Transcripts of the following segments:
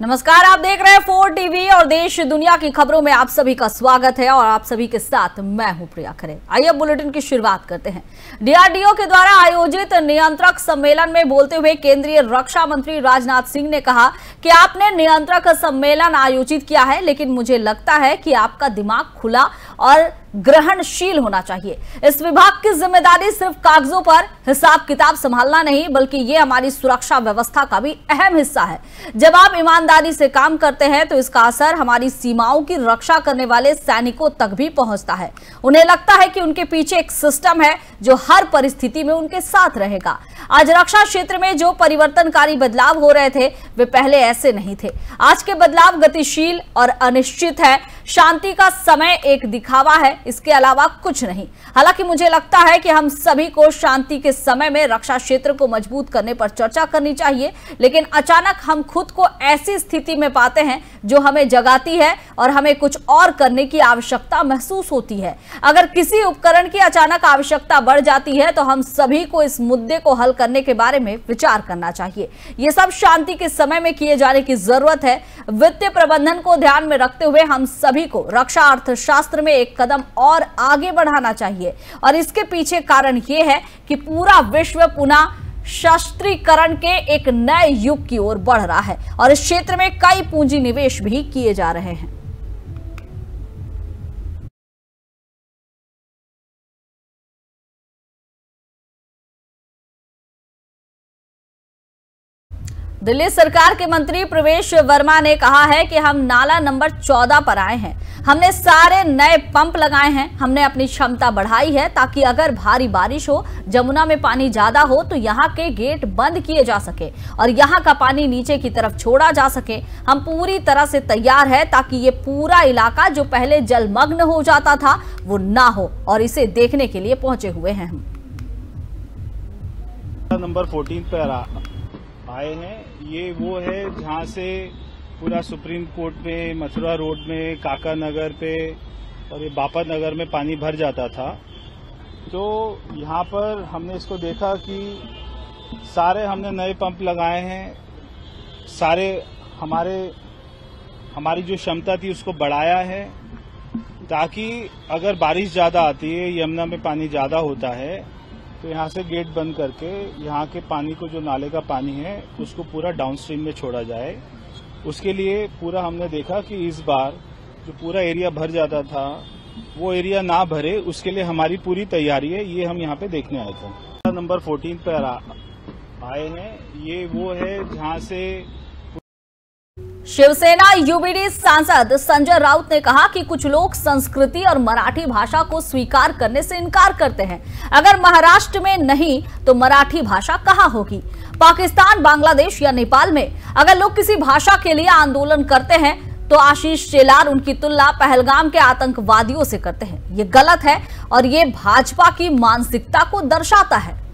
नमस्कार, आप देख रहे हैं 4 टीवी और देश दुनिया की खबरों में आप सभी का स्वागत है और आप सभी के साथ मैं हूं प्रिया खरे। आइए बुलेटिन की शुरुआत करते हैं। डीआरडीओ के द्वारा आयोजित नियंत्रक सम्मेलन में बोलते हुए केंद्रीय रक्षा मंत्री राजनाथ सिंह ने कहा कि आपने नियंत्रक सम्मेलन आयोजित किया है, लेकिन मुझे लगता है कि आपका दिमाग खुला और ग्रहणशील होना चाहिए। इस विभाग की जिम्मेदारी सिर्फ कागजों पर हिसाब किताब संभालना नहीं, बल्कि ये हमारी सुरक्षा व्यवस्था का भी अहम हिस्सा है। जब आप ईमानदारी से काम करते हैं तो इसका असर हमारी सीमाओं की रक्षा करने वाले सैनिकों तक भी पहुंचता है। उन्हें लगता है कि उनके पीछे एक सिस्टम है जो हर परिस्थिति में उनके साथ रहेगा। आज रक्षा क्षेत्र में जो परिवर्तनकारी बदलाव हो रहे थे वे पहले ऐसे नहीं थे। आज के बदलाव गतिशील और अनिश्चित है। शांति का समय एक दिखावा है, इसके अलावा कुछ नहीं। हालांकि मुझे लगता है कि हम सभी को शांति के समय में रक्षा क्षेत्र को मजबूत करने पर चर्चा करनी चाहिए, लेकिन अचानक हम खुद को ऐसी स्थिति में पाते हैं जो हमें जगाती है और हमें कुछ और करने की आवश्यकता महसूस होती है। अगर किसी उपकरण की अचानक आवश्यकता बढ़ जाती है तो हम सभी को इस मुद्दे को हल करने के बारे में विचार करना चाहिए। ये सब शांति के समय में किए जाने की जरूरत है। वित्तीय प्रबंधन को ध्यान में रखते हुए हम सभी को रक्षा अर्थशास्त्र में एक कदम और आगे बढ़ाना चाहिए और इसके पीछे कारण यह है कि पूरा विश्व पुनः शस्त्रीकरण के एक नए युग की ओर बढ़ रहा है और इस क्षेत्र में कई पूंजी निवेश भी किए जा रहे हैं। दिल्ली सरकार के मंत्री प्रवेश वर्मा ने कहा है कि हम नाला नंबर 14 पर आए हैं। हमने सारे नए पंप लगाए हैं। हमने अपनी क्षमता बढ़ाई है ताकि अगर भारी बारिश हो, जमुना में पानी ज्यादा हो तो यहाँ के गेट बंद किए जा सके और यहाँ का पानी नीचे की तरफ छोड़ा जा सके। हम पूरी तरह से तैयार है ताकि ये पूरा इलाका जो पहले जलमग्न हो जाता था वो ना हो, और इसे देखने के लिए पहुंचे हुए हैं। हम नंबर 14 पर आए हैं। ये वो है जहाँ से पूरा सुप्रीम कोर्ट में, मथुरा रोड में, काका नगर पे और ये बापत नगर में पानी भर जाता था। तो यहाँ पर हमने इसको देखा कि सारे हमने नए पंप लगाए हैं, सारे हमारी जो क्षमता थी उसको बढ़ाया है ताकि अगर बारिश ज्यादा आती है, यमुना में पानी ज्यादा होता है तो यहाँ से गेट बंद करके यहाँ के पानी को, जो नाले का पानी है, उसको पूरा डाउनस्ट्रीम में छोड़ा जाए। उसके लिए पूरा हमने देखा कि इस बार जो पूरा एरिया भर जाता था वो एरिया ना भरे, उसके लिए हमारी पूरी तैयारी है। ये हम यहाँ पे देखने आए थे। नंबर 14 पर आए हैं। ये वो है जहाँ से शिवसेना यूबीडी सांसद संजय राउत ने कहा कि कुछ लोग संस्कृति और मराठी भाषा को स्वीकार करने से इनकार करते हैं। अगर महाराष्ट्र में नहीं तो मराठी भाषा कहां होगी? पाकिस्तान, बांग्लादेश या नेपाल में अगर लोग किसी भाषा के लिए आंदोलन करते हैं तो आशीष शेलार उनकी तुलना पहलगाम के आतंकवादियों से करते हैं। ये गलत है और ये भाजपा की मानसिकता को दर्शाता है।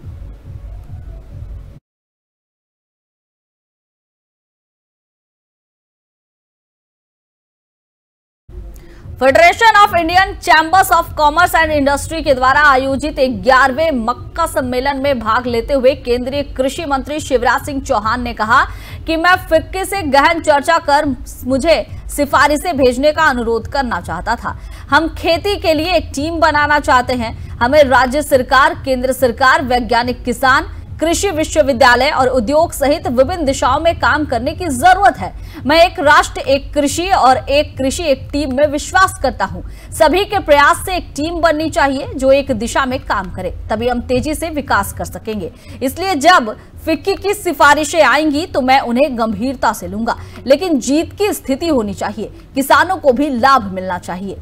Federation of Indian chambers of commerce and industry के द्वारा आयोजित 11वें मक्का सम्मेलन में भाग लेते हुए केंद्रीय कृषि मंत्री शिवराज सिंह चौहान ने कहा कि मैं फिक्की से गहन चर्चा कर मुझे सिफारिशें भेजने का अनुरोध करना चाहता था। हम खेती के लिए एक टीम बनाना चाहते हैं। हमें राज्य सरकार, केंद्र सरकार, वैज्ञानिक, किसान, कृषि विश्वविद्यालय और उद्योग सहित विभिन्न दिशाओं में काम करने की जरूरत है। मैं एक राष्ट्र एक कृषि और एक कृषि एक टीम में विश्वास करता हूं। सभी के प्रयास से एक टीम बननी चाहिए जो एक दिशा में काम करे, तभी हम तेजी से विकास कर सकेंगे। इसलिए जब फिक्की की सिफारिशें आएंगी तो मैं उन्हें गंभीरता से लूंगा, लेकिन जीत की स्थिति होनी चाहिए। किसानों को भी लाभ मिलना चाहिए।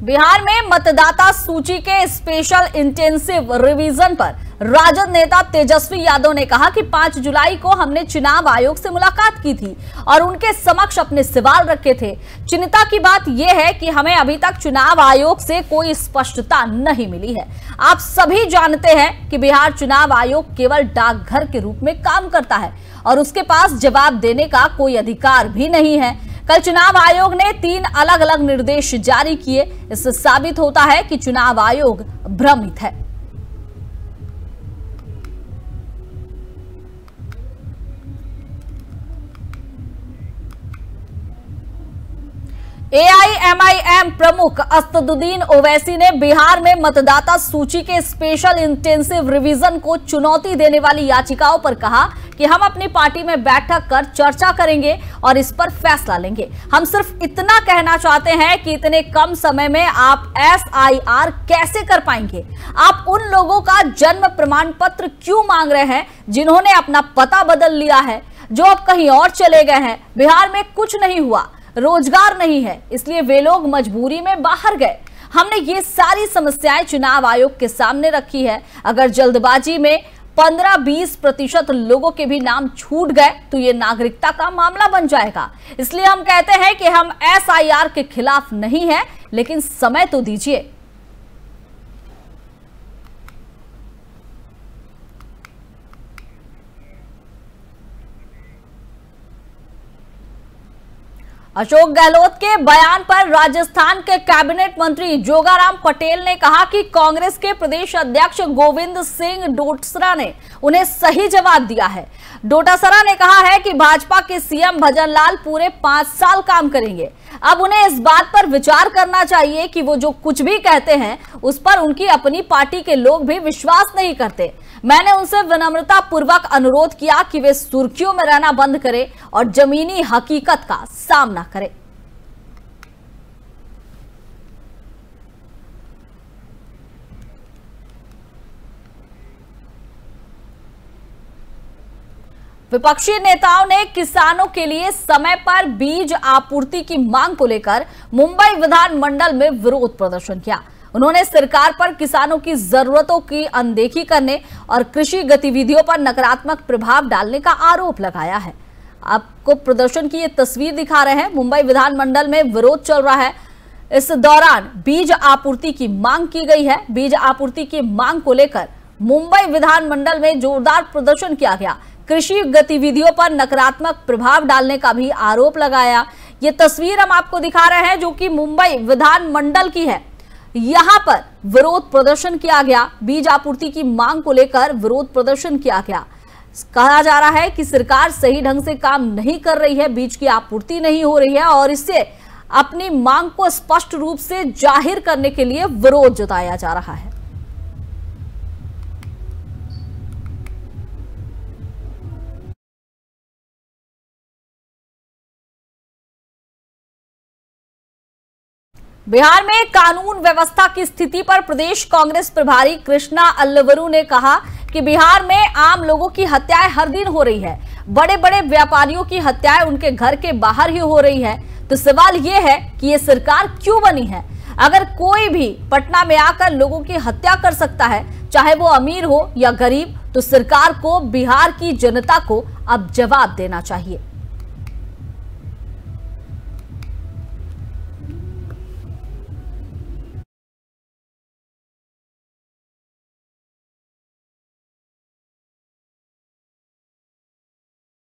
बिहार में मतदाता सूची के स्पेशल इंटेंसिव रिवीजन पर राजद नेता तेजस्वी यादव ने कहा कि 5 जुलाई को हमने चुनाव आयोग से मुलाकात की थी और उनके समक्ष अपने सवाल रखे थे। चिंता की बात यह है कि हमें अभी तक चुनाव आयोग से कोई स्पष्टता नहीं मिली है। आप सभी जानते हैं कि बिहार चुनाव आयोग केवल डाकघर के रूप में काम करता है और उसके पास जवाब देने का कोई अधिकार भी नहीं है। कल चुनाव आयोग ने 3 अलग अलग निर्देश जारी किए। इससे साबित होता है कि चुनाव आयोग भ्रमित है। एआईएमआईएम प्रमुख असदुद्दीन ओवैसी ने बिहार में मतदाता सूची के स्पेशल इंटेंसिव रिवीजन को चुनौती देने वाली याचिकाओं पर कहा कि हम अपनी पार्टी में बैठक कर चर्चा करेंगे और इस पर फैसला लेंगे। हम सिर्फ इतना कहना चाहते हैं कि इतने कम समय में आप एसआईआर कैसे कर पाएंगे? आप उन लोगों का जन्म प्रमाण पत्र क्यों मांग रहे हैं जिन्होंने अपना पता बदल लिया है, जो अब कहीं और चले गए हैं? बिहार में कुछ नहीं हुआ, रोजगार नहीं है, इसलिए वे लोग मजबूरी में बाहर गए। हमने ये सारी समस्याएं चुनाव आयोग के सामने रखी है। अगर जल्दबाजी में 15-20% लोगों के भी नाम छूट गए तो ये नागरिकता का मामला बन जाएगा। इसलिए हम कहते हैं कि हम एसआईआर के खिलाफ नहीं हैं, लेकिन समय तो दीजिए। अशोक गहलोत के बयान पर राजस्थान के कैबिनेट मंत्री जोगाराम पटेल ने कहा कि कांग्रेस के प्रदेश अध्यक्ष गोविंद सिंह डोटासरा ने उन्हें सही जवाब दिया है। डोटासरा ने कहा है कि भाजपा के सीएम भजन लाल पूरे 5 साल काम करेंगे। अब उन्हें इस बात पर विचार करना चाहिए कि वो जो कुछ भी कहते हैं उस पर उनकी अपनी पार्टी के लोग भी विश्वास नहीं करते। मैंने उनसे विनम्रता पूर्वक अनुरोध किया कि वे सुर्खियों में रहना बंद करें और जमीनी हकीकत का सामना करें। विपक्षी नेताओं ने किसानों के लिए समय पर बीज आपूर्ति की मांग को लेकर मुंबई विधानमंडल में विरोध प्रदर्शन किया। उन्होंने सरकार पर किसानों की जरूरतों की अनदेखी करने और कृषि गतिविधियों पर नकारात्मक प्रभाव डालने का आरोप लगाया है। आपको प्रदर्शन की ये तस्वीर दिखा रहे हैं। मुंबई विधानमंडल में विरोध चल रहा है। इस दौरान बीज आपूर्ति की मांग की गई है। बीज आपूर्ति की मांग को लेकर मुंबई विधानमंडल में जोरदार प्रदर्शन किया गया। कृषि गतिविधियों पर नकारात्मक प्रभाव डालने का भी आरोप लगाया। ये तस्वीर हम आपको दिखा रहे हैं जो कि मुंबई विधानमंडल की है। यहां पर विरोध प्रदर्शन किया गया। बीज आपूर्ति की मांग को लेकर विरोध प्रदर्शन किया गया। कहा जा रहा है कि सरकार सही ढंग से काम नहीं कर रही है, बीज की आपूर्ति नहीं हो रही है और इससे अपनी मांग को स्पष्ट रूप से जाहिर करने के लिए विरोध जताया जा रहा है। बिहार में कानून व्यवस्था की स्थिति पर प्रदेश कांग्रेस प्रभारी कृष्णा अल्लवरू ने कहा कि बिहार में आम लोगों की हत्याएं हर दिन हो रही है। बड़े बड़े व्यापारियों की हत्याएं उनके घर के बाहर ही हो रही है। तो सवाल यह है कि ये सरकार क्यों बनी है? अगर कोई भी पटना में आकर लोगों की हत्या कर सकता है, चाहे वो अमीर हो या गरीब, तो सरकार को बिहार की जनता को अब जवाब देना चाहिए।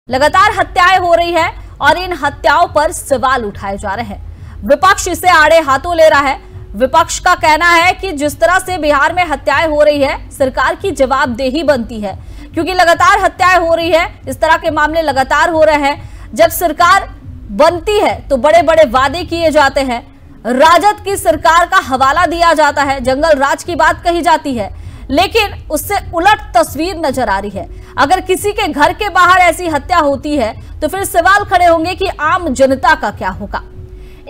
लगातार हत्याएं हो रही है और इन हत्याओं पर सवाल उठाए जा रहे हैं। विपक्ष इसे आड़े हाथों ले रहा है। विपक्ष का कहना है कि जिस तरह से बिहार में हत्याएं हो रही है, सरकार की जवाबदेही बनती है, क्योंकि लगातार हत्याएं हो रही है, इस तरह के मामले लगातार हो रहे हैं। जब सरकार बनती है तो बड़े बड़े वादे किए जाते हैं, राजद की सरकार का हवाला दिया जाता है, जंगल राज की बात कही जाती है, लेकिन उससे उलट तस्वीर नजर आ रही है। अगर किसी के घर के बाहर ऐसी हत्या होती है तो फिर सवाल खड़े होंगे कि आम जनता का क्या होगा।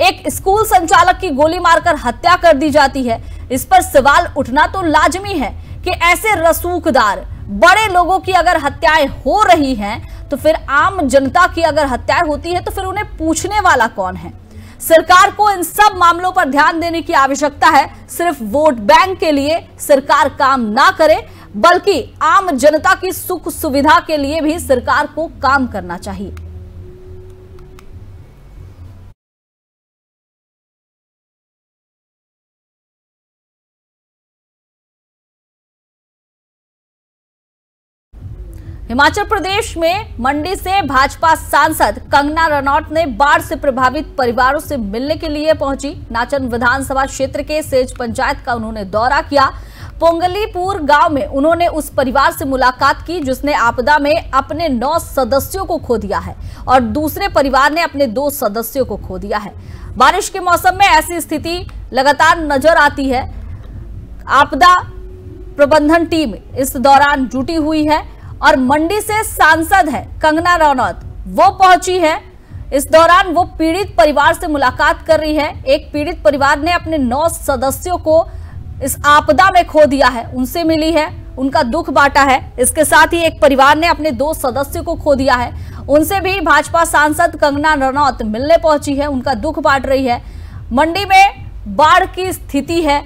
एक स्कूल संचालक की गोली मारकर हत्या कर दी जाती है। इस पर सवाल उठना तो लाजमी है कि ऐसे रसूखदार बड़े लोगों की अगर हत्याएं हो रही हैं तो फिर आम जनता की अगर हत्याएं होती है तो फिर उन्हें पूछने वाला कौन है? सरकार को इन सब मामलों पर ध्यान देने की आवश्यकता है। सिर्फ वोट बैंक के लिए सरकार काम ना करे, बल्कि आम जनता की सुख सुविधा के लिए भी सरकार को काम करना चाहिए। हिमाचल प्रदेश में मंडी से भाजपा सांसद कंगना रनौत ने बाढ़ से प्रभावित परिवारों से मिलने के लिए पहुंची। नाचन विधानसभा क्षेत्र के सेज पंचायत का उन्होंने दौरा किया। पोंगलीपुर गांव में उन्होंने उस परिवार से मुलाकात की जिसने आपदा में अपने 9 सदस्यों को खो दिया है और दूसरे परिवार ने अपने 2 सदस्यों को खो दिया है। बारिश के मौसम में ऐसी स्थिति लगातार नजर आती है। आपदा प्रबंधन टीम इस दौरान जुटी हुई है और मंडी से सांसद है कंगना रनौत, वो पहुंची है। इस दौरान वो पीड़ित परिवार से मुलाकात कर रही है। एक पीड़ित परिवार ने अपने 9 सदस्यों को इस आपदा में खो दिया है, उनसे मिली है, उनका दुख बांटा है। इसके साथ ही एक परिवार ने अपने 2 सदस्यों को खो दिया है, उनसे भी भाजपा सांसद कंगना रनौत मिलने पहुंची है, उनका दुख बांट रही है। मंडी में बाढ़ की स्थिति है,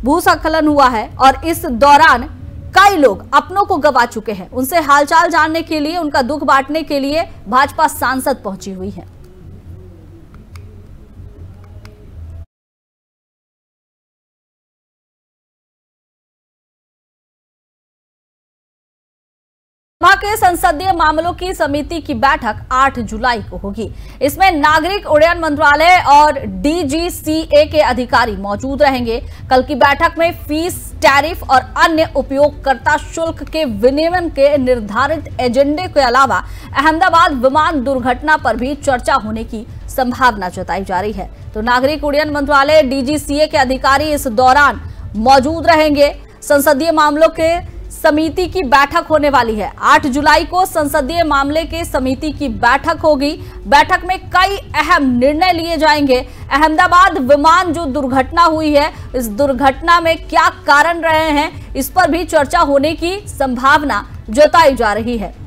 भूस्खलन हुआ है और इस दौरान कई लोग अपनों को गंवा चुके हैं। उनसे हालचाल जानने के लिए, उनका दुख बांटने के लिए भाजपा सांसद पहुंची हुई है। के संसदीय मामलों की समिति की बैठक 8 जुलाई को होगी। इसमें नागरिक उड्डयन मंत्रालय और डीजीसीए के अधिकारी मौजूद रहेंगे। कल की बैठक में फीस, टैरिफ और अन्य उपयोगकर्ता शुल्क के विनियमन के निर्धारित एजेंडे के अलावा अहमदाबाद विमान दुर्घटना पर भी चर्चा होने की संभावना जताई जा रही है। तो नागरिक उड्डयन मंत्रालय, डीजीसीए के अधिकारी इस दौरान मौजूद रहेंगे। संसदीय मामलों के समिति की बैठक होने वाली है। 8 जुलाई को संसदीय मामले के समिति की बैठक होगी। बैठक में कई अहम निर्णय लिए जाएंगे। अहमदाबाद विमान जो दुर्घटना हुई है, इस दुर्घटना में क्या कारण रहे हैं, इस पर भी चर्चा होने की संभावना जताई जा रही है।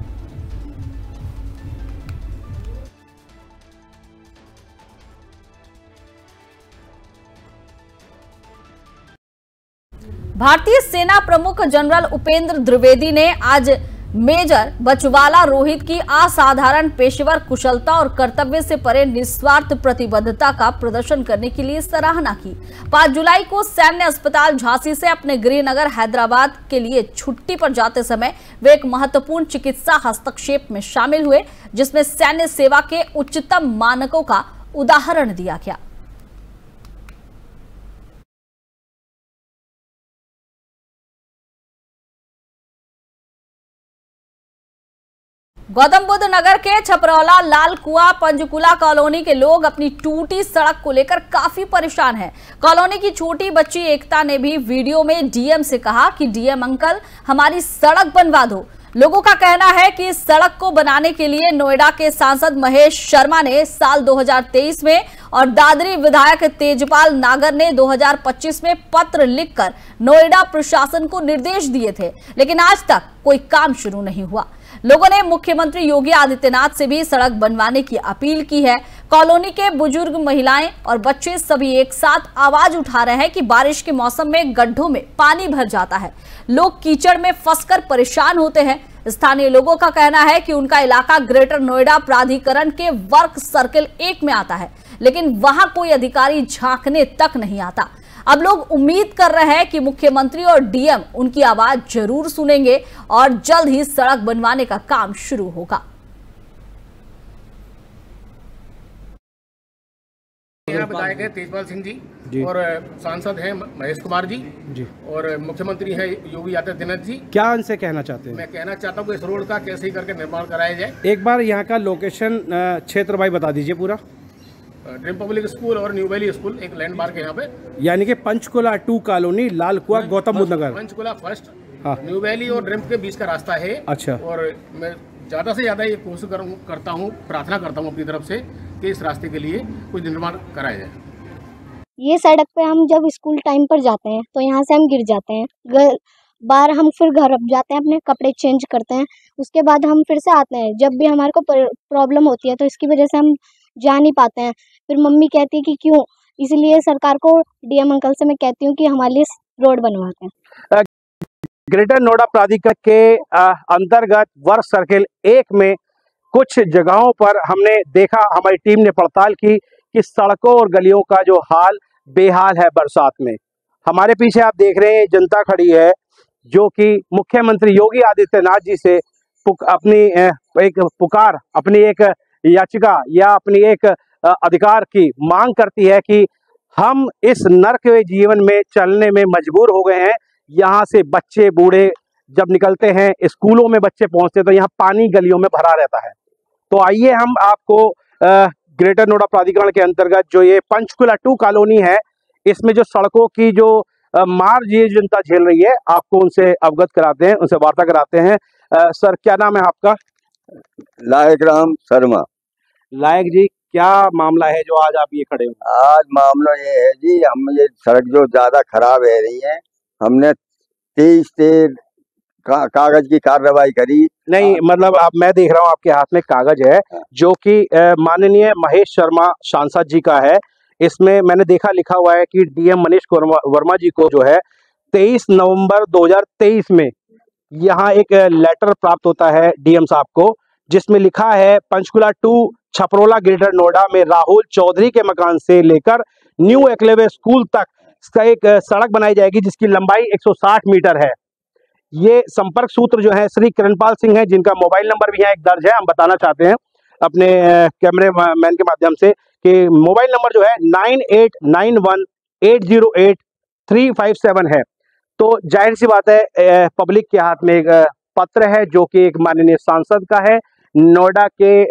भारतीय सेना प्रमुख जनरल उपेंद्र द्विवेदी ने आज मेजर बचवाला रोहित की असाधारण पेशेवर कुशलता और कर्तव्य से परे निस्वार्थ प्रतिबद्धता का प्रदर्शन करने के लिए सराहना की। 5 जुलाई को सैन्य अस्पताल झांसी से अपने गृहनगर हैदराबाद के लिए छुट्टी पर जाते समय वे एक महत्वपूर्ण चिकित्सा हस्तक्षेप में शामिल हुए, जिसमें सैन्य सेवा के उच्चतम मानकों का उदाहरण दिया गया। गौतम बुद्ध नगर के छपरौला लाल कुआं पंचकुला कॉलोनी के लोग अपनी टूटी सड़क को लेकर काफी परेशान हैं। कॉलोनी की छोटी बच्ची एकता ने भी वीडियो में डीएम से कहा कि डीएम अंकल, हमारी सड़क बनवा दो। लोगों का कहना है कि इस सड़क को बनाने के लिए नोएडा के सांसद महेश शर्मा ने साल 2023 में और दादरी विधायक तेजपाल नागर ने 2025 में पत्र लिखकर नोएडा प्रशासन को निर्देश दिए थे, लेकिन आज तक कोई काम शुरू नहीं हुआ। लोगों ने मुख्यमंत्री योगी आदित्यनाथ से भी सड़क बनवाने की अपील की है। कॉलोनी के बुजुर्ग, महिलाएं और बच्चे सभी एक साथ आवाज उठा रहे हैं कि बारिश के मौसम में गड्ढों में पानी भर जाता है, लोग कीचड़ में फंसकर परेशान होते हैं। स्थानीय लोगों का कहना है कि उनका इलाका ग्रेटर नोएडा प्राधिकरण के वर्क सर्किल 1 में आता है, लेकिन वहां कोई अधिकारी झांकने तक नहीं आता। अब लोग उम्मीद कर रहे हैं कि मुख्यमंत्री और डीएम उनकी आवाज जरूर सुनेंगे और जल्द ही सड़क बनवाने का काम शुरू होगा। यहाँ विधायक है तेजपाल सिंह जी और सांसद हैं महेश कुमार जी और मुख्यमंत्री है योगी आदित्यनाथ जी। क्या उनसे कहना चाहते हैं? मैं कहना चाहता हूँ कि इस रोड का कैसे ही करके निर्माण कराया जाए। एक बार यहाँ का लोकेशन क्षेत्र भाई बता दीजिए पूरा। ड्रीम पब्लिक स्कूल और न्यू वैली स्कूल एक लैंडमार्क है यहाँ पे, यानी कि पंचकुला 2 कॉलोनी, लाल कुआं, गौतम बुद्ध नगर। पंचकुला फर्स्ट, न्यू वैली और ड्रीम के बीच का रास्ता है। अच्छा। और मैं ज्यादा से ज्यादा ये कोशिश करता हूँ, प्रार्थना करता हूँ अपनी तरफ से कि इस रास्ते के लिए कुछ निर्माण कराया जाए। ये सड़क पे हम जब स्कूल टाइम पर जाते हैं तो यहाँ से हम गिर जाते हैं, बाहर हम फिर घर जाते हैं, अपने कपड़े चेंज करते हैं, उसके बाद हम फिर से आते हैं। जब भी हमारे को प्रॉब्लम होती है तो इसकी वजह से हम जा नहीं पाते हैं। फिर मम्मी कहती है कि क्यों, इसलिए सरकार को, डीएम अंकल से मैं कहती हूँ कि हमारे लिए रोड बनवाते हैं। ग्रेटर नोएडा प्राधिकरण के अंतर्गत वर्क सर्किल 1 में कुछ जगहों पर हमने देखा, हमारी टीम ने पड़ताल की कि सड़कों और गलियों का जो हाल बेहाल है बरसात में। हमारे पीछे आप देख रहे हैं जनता खड़ी है जो कि मुख्यमंत्री योगी आदित्यनाथ जी से अपनी एक पुकार, अपनी एक याचिका या अपनी एक अधिकार की मांग करती है कि हम इस नरक जीवन में चलने में मजबूर हो गए हैं। यहाँ से बच्चे बूढ़े जब निकलते हैं, स्कूलों में बच्चे पहुंचते तो यहाँ पानी गलियों में भरा रहता है। तो आइए हम आपको ग्रेटर नोएडा प्राधिकरण के अंतर्गत जो ये पंचकुला 2 कॉलोनी है, इसमें जो सड़कों की जो मार ये जनता झेल रही है, आपको उनसे अवगत कराते हैं, उनसे वार्ता कराते हैं। सर, क्या नाम है आपका? लायक राम शर्मा। लायक जी, क्या मामला है जो आज आप ये खड़े हो? आज मामला ये है जी, हम ये सड़क जो ज्यादा खराब है रही है, हमने 23 कागज की कार्रवाई करी। नहीं, मतलब अब मैं देख रहा हूँ आपके हाथ में कागज है जो कि माननीय महेश शर्मा सांसद जी का है। इसमें मैंने देखा लिखा हुआ है कि डीएम मनीष वर्मा जी को जो है 23 नवंबर 2023 में यहाँ एक लेटर प्राप्त होता है डीएम साहब को, जिसमें लिखा है पंचकुला 2 छपरोला ग्रेटर नोएडा में राहुल चौधरी के मकान से लेकर न्यू एकलेवे स्कूल तक एक सड़क बनाई जाएगी जिसकी लंबाई 160 मीटर है। ये संपर्क सूत्र जो है श्री किरणपाल सिंह है, जिनका मोबाइल नंबर भी यहाँ एक दर्ज है। हम बताना चाहते हैं अपने कैमरे मैन के माध्यम से कि मोबाइल नंबर जो है 9891808357 है। तो जाहिर सी बात है पब्लिक के हाथ में एक पत्र है जो कि एक माननीय सांसद का है। नोएडा के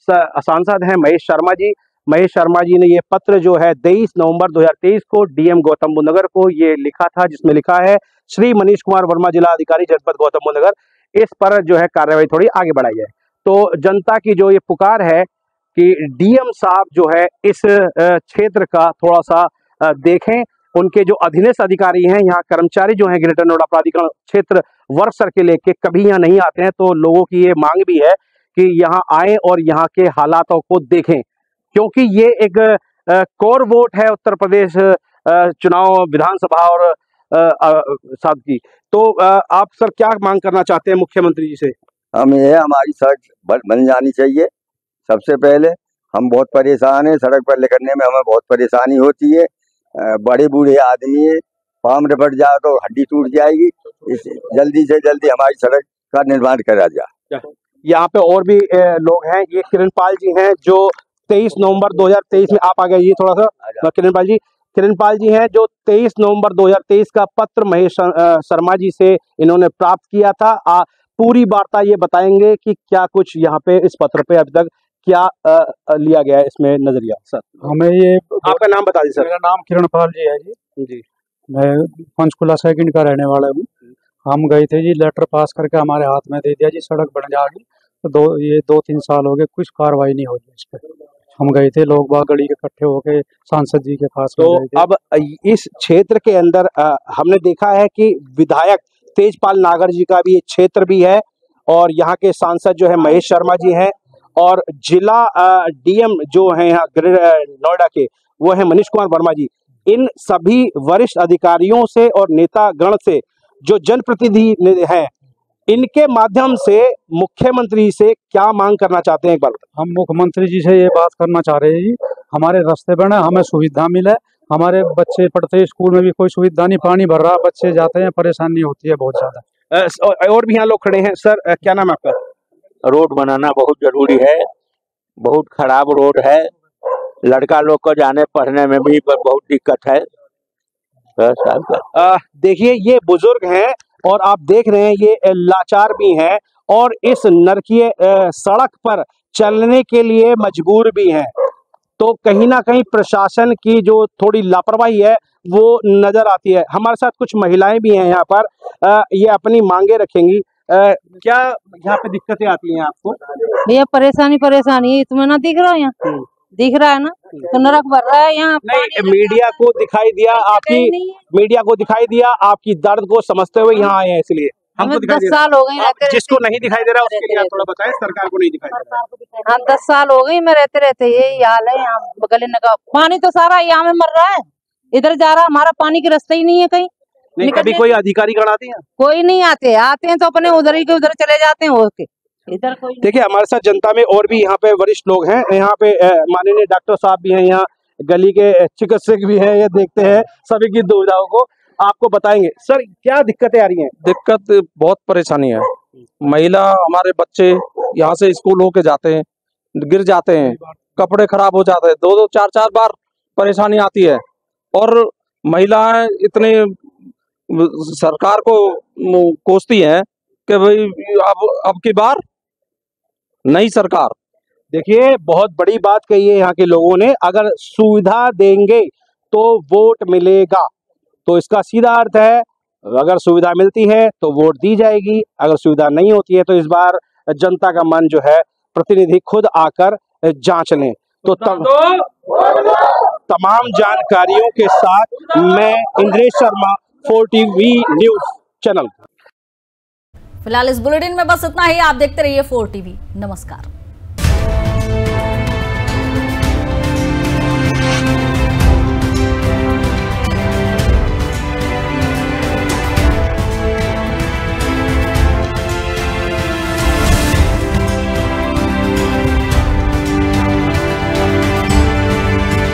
सांसद हैं महेश शर्मा जी। महेश शर्मा जी ने ये पत्र जो है 23 नवंबर 2023 को डीएम गौतम बुद्ध नगर को ये लिखा था, जिसमें लिखा है श्री मनीष कुमार वर्मा जिला अधिकारी जनपद गौतम बुद्ध नगर। इस पर जो है कार्रवाई थोड़ी आगे बढ़ाई जाए। तो जनता की जो ये पुकार है कि डीएम साहब जो है इस क्षेत्र का थोड़ा सा देखें। उनके जो अधीनस्थ अधिकारी हैं, यहाँ कर्मचारी जो हैं ग्रेटर नोएडा प्राधिकरण क्षेत्र वर्क सर्किल के कभी यहाँ नहीं आते हैं, तो लोगों की ये मांग भी है कि यहाँ आए और यहाँ के हालातों को देखें, क्योंकि ये एक कोर वोट है उत्तर प्रदेश चुनाव विधानसभा और साथ की। तो आप सर क्या मांग करना चाहते हैं मुख्यमंत्री जी से? हम ये हमारी सड़क बन जानी चाहिए। सबसे पहले हम बहुत परेशान हैं, सड़क पर निकलने में हमें बहुत परेशानी होती है। बड़े बूढ़े आदमी है, पाँव रपट जाए तो हड्डी टूट जाएगी। इस जल्दी से जल्दी हमारी सड़क का निर्माण करा जाए। यहाँ पे और भी लोग हैं। ये किरणपाल जी हैं जो 23 नवंबर 2023 में आप आ गए, ये थोड़ा सा किरणपाल जी हैं जो 23 नवंबर 2023 का पत्र महेश शर्मा जी से इन्होंने प्राप्त किया था। पूरी वार्ता ये बताएंगे कि क्या कुछ यहाँ पे इस पत्र पे अभी तक क्या लिया गया है, इसमें नजरिया। सर, हमें ये आपका नाम बता दीजिए। सर, मेरा नाम किरणपाल जी है जी। मैं पंचकुला 2 का रहने वाला हूँ। हम गए थे जी, लेटर पास करके हमारे हाथ में दे दिया जी, सड़क बन जाएगी। तो 2-3 साल हो गए, कुछ कार्रवाई नहीं हो रही इस पर। हम गए थे, लोग बाग गली इकट्ठे होके सांसद जी के पास। तो अब इस क्षेत्र के अंदर हमने देखा है कि विधायक तेजपाल नागर जी का भी एक क्षेत्र भी है और यहाँ के सांसद जो है महेश शर्मा जी हैं और जिला डीएम जो है यहाँ नोएडा के वो है मनीष कुमार वर्मा जी। इन सभी वरिष्ठ अधिकारियों से और नेता गण से जो जनप्रतिनिधि हैं, इनके माध्यम से मुख्यमंत्री से क्या मांग करना चाहते हैं? एक बार हम मुख्यमंत्री जी से ये बात करना चाह रहे हैं जी, हमारे रास्ते बने, हमें सुविधा मिले। हमारे बच्चे पढ़ते हैं, स्कूल में भी कोई सुविधा नहीं, पानी भर रहा, बच्चे जाते हैं, परेशानी होती है बहुत ज्यादा। और भी यहाँ लोग खड़े हैं। सर, क्या नाम है आपका? रोड बनाना बहुत जरूरी है, बहुत खराब रोड है। लड़का लोग को जाने पढ़ने में भी बहुत दिक्कत है। देखिए, ये बुजुर्ग हैं और आप देख रहे हैं ये लाचार भी हैं और इस नरकीय सड़क पर चलने के लिए मजबूर भी हैं। तो कहीं ना कहीं प्रशासन की जो थोड़ी लापरवाही है वो नजर आती है। हमारे साथ कुछ महिलाएं भी हैं यहाँ पर, ये अपनी मांगे रखेंगी। क्या यहाँ पे दिक्कतें आती हैं आपको? भैया परेशानी है, तुम्हें ना दिख रहा है? यहाँ दिख रहा है ना, तो नरक भर रहा है यहाँ। नहीं, मीडिया को दिखाई दिया, आपकी दर्द को समझते हुए यहाँ आए हैं, इसलिए हमको 10 साल हो गए। जिसको नहीं दिखाई दे रहा उसके लिए थोड़ा बताएं, सरकार को नहीं दिखाई दे रहा। हाँ, 10 साल हो गए मैं रहते यही हाल है यहाँ। गले नगा पानी तो सारा यहाँ में मर रहा है, इधर जा रहा, हमारा पानी की रास्ता ही नहीं है कहीं। नहीं, कभी कोई अधिकारी गण आते हैं? कोई नहीं आते, हैं तो अपने उधर ही के उधर चले जाते हैं होके, इधर कोई। देखिए, हमारे साथ जनता में और भी यहाँ पे वरिष्ठ लोग हैं। यहाँ पे माननीय डॉक्टर साहब भी हैं, यहाँ गली के चिकित्सक भी हैं। ये देखते हैं सभी की दुविधाओं को, आपको बताएंगे। सर, क्या दिक्कतें आ रही हैं? दिक्कत बहुत परेशानी है। महिला हमारे बच्चे यहाँ से स्कूल होके जाते हैं, गिर जाते हैं, कपड़े खराब हो जाते हैं, 2-2 4-4 बार परेशानी आती है। और महिलाएं इतनी सरकार को कोसती हैं कि भाई अब की बार नई सरकार। देखिए, बहुत बड़ी बात कही है यहाँ के लोगों ने, अगर सुविधा देंगे तो वोट मिलेगा। तो इसका सीधा अर्थ है, अगर सुविधा मिलती है तो वोट दी जाएगी, अगर सुविधा नहीं होती है तो इस बार जनता का मन जो है प्रतिनिधि खुद आकर जांच लें। तो तमाम जानकारियों के साथ मैं Indresh Sharma, 4TV news channel. फिलहाल इस बुलेटिन में बस इतना ही। आप देखते रहिए 4TV। नमस्कार।